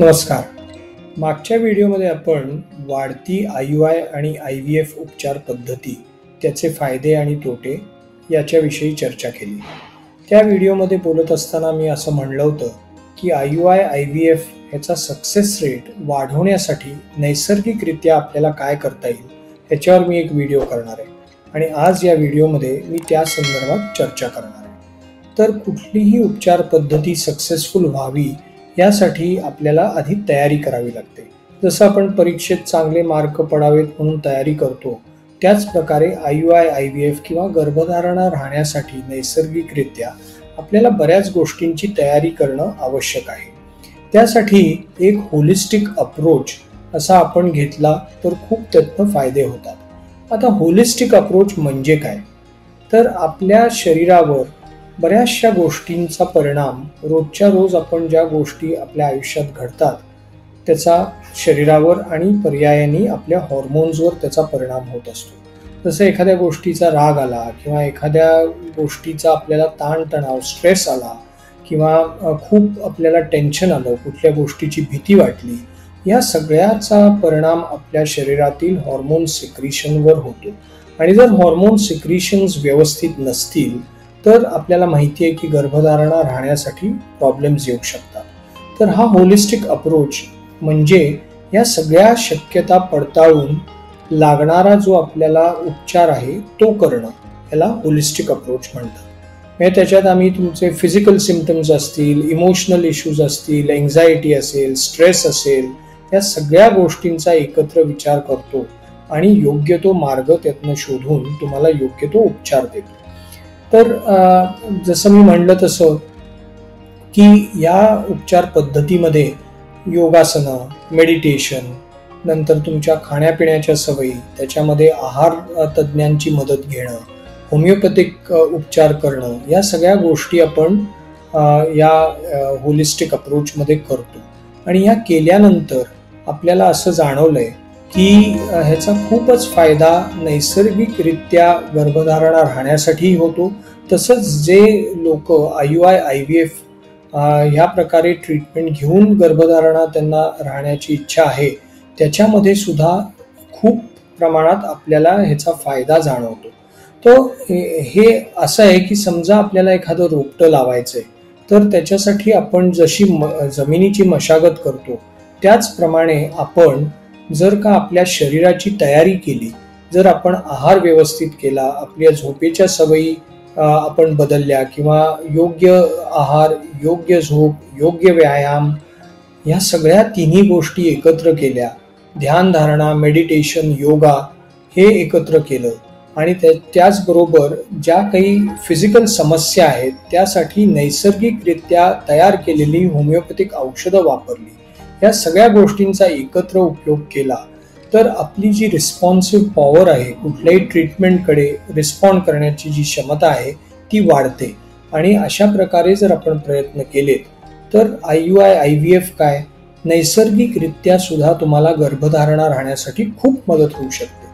नमस्कार. मागच्या व्हिडिओमध्ये आपण वाढती IUI आणि IVF उपचार पद्धती, त्याचे फायदे आणि तोटे याच्याविषयी चर्चा केली. त्या व्हिडिओमध्ये बोलत असताना मी असं म्हणलं होतं की IUI IVF ह्याचा सक्सेस रेट वाढवण्यासाठी नैसर्गिकरित्या आपल्याला काय करता येईल याच्यावर मी एक व्हिडिओ करणार आहे आणि आज या व्हिडिओमध्ये मी त्या संदर्भात चर्चा करणार आहे. तर कुठलीही उपचार पद्धती सक्सेसफुल व्हावी यासाठी आपल्याला आधी तयारी करावी लागते. जसं आपण परीक्षेत चांगले मार्क पडावेत म्हणून तयारी करतो, त्याच प्रकारे IUI IVF किंवा गर्भधारणा राहण्यासाठी नैसर्गिकरित्या आपल्याला बऱ्याच गोष्टींची तयारी करणं आवश्यक आहे. त्यासाठी एक होलिस्टिक अप्रोच असा आपण घेतला तर खूप त्यातनं फायदे होतात. आता होलिस्टिक अप्रोच म्हणजे काय, तर आपल्या शरीरावर बऱ्याचशा गोष्टींचा परिणाम रोजच्या रोज आपण ज्या गोष्टी आपल्या आयुष्यात घडतात त्याचा शरीरावर आणि पर्यायाने आपल्या हॉर्मोन्सवर त्याचा परिणाम होत असतो. जसं एखाद्या गोष्टीचा राग आला किंवा एखाद्या गोष्टीचा आपल्याला ताणतणाव स्ट्रेस आला किंवा खूप आपल्याला टेन्शन आलं, कुठल्या गोष्टीची भीती वाटली, या सगळ्याचा परिणाम आपल्या शरीरातील हॉर्मोन सिक्रिशनवर होतो. आणि जर हॉर्मोन सिक्रिशन्स व्यवस्थित नसतील तर आपल्याला माहिती आहे की गर्भधारणा राहण्यासाठी प्रॉब्लेम्स येऊ शकतात. तर हा होलिस्टिक अप्रोच म्हणजे या सगळ्या शक्यता पडताळून लागणारा जो आपल्याला उपचार आहे तो करणं, याला होलिस्टिक अप्रोच म्हणतात. म्हणजे त्याच्यात आम्ही तुमचे फिजिकल सिम्पटम्स असतील, इमोशनल इश्यूज असतील, एन्झायटी असेल, स्ट्रेस असेल, या सगळ्या गोष्टींचा एकत्र विचार करतो आणि योग्य तो मार्ग त्यातनं शोधून तुम्हाला योग्य तो उपचार देतो. तर जसं मी म्हणलं तसं की या उपचार पद्धतीमध्ये योगासनं, मेडिटेशन, नंतर तुमच्या खाण्यापिण्याच्या सवयी, त्याच्यामध्ये आहार तज्ज्ञांची मदत घेणं, होमिओपॅथिक उपचार करणं, या सगळ्या गोष्टी आपण या होलिस्टिक अप्रोचमध्ये करतो. आणि या केल्यानंतर आपल्याला असं जाणवलंय की ह्याचा खूपच फायदा नैसर्गिकरित्या गर्भधारणा राहण्यासाठी होतो. तसंच जे लोक IUI IVF ह्या प्रकारे ट्रीटमेंट घेऊन गर्भधारणा त्यांना राहण्याची इच्छा आहे त्याच्यामध्ये सुद्धा खूप प्रमाणात आपल्याला ह्याचा फायदा जाणवतो. तो हे असं आहे की समजा आपल्याला एखादं रोपटं लावायचं आहे तर त्याच्यासाठी आपण जशी जमिनीची मशागत करतो त्याचप्रमाणे आपण जर का आपल्या शरीराची तयारी केली, जर आपण आहार व्यवस्थित केला, आपल्या झोपेच्या सवयी आपण बदलल्या किंवा योग्य आहार, योग्य झोप, योग्य व्यायाम, या सगळ्या तिन्ही गोष्टी एकत्र केल्या, ध्यानधारणा, मेडिटेशन, योगा हे एकत्र केलं आणि त्याचबरोबर ज्या काही फिजिकल समस्या आहेत त्यासाठी नैसर्गिकरित्या तयार केलेली होमिओपॅथिक औषधं वापरली, या सगळ्या गोष्टींचा एकत्र उपयोग केला तर आपली जी रिस्पॉन्सिव्ह पॉवर आहे, कुठल्याही ट्रीटमेंटकडे रिस्पॉन्ड करण्याची जी क्षमता आहे ती वाढते. आणि अशा प्रकारे जर आपण प्रयत्न केले तर IUI IVF काय नैसर्गिकरित्या सुद्धा तुम्हाला गर्भधारणा राहण्यासाठी खूप मदत होऊ शकते.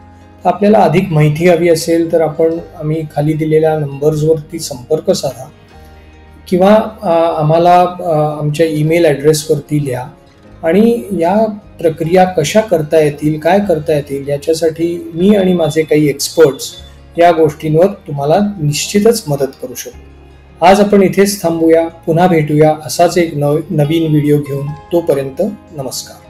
आपल्याला अधिक माहिती हवी असेल तर आम्ही खाली दिलेल्या नंबर्सवरती संपर्क साधा किंवा आम्हाला आमच्या ईमेल ॲड्रेसवरती लिहा आणि या प्रक्रिया कशा करता येतील, काय करता येतील याच्यासाठी मी आणि माझे काही एक्सपर्ट्स या गोष्टींवर तुम्हाला निश्चितच मदत करू शकतो. आज आपण इथेच थांबूया, पुन्हा भेटूया असाच एक नवीन व्हिडिओ घेऊन. तोपर्यंत नमस्कार.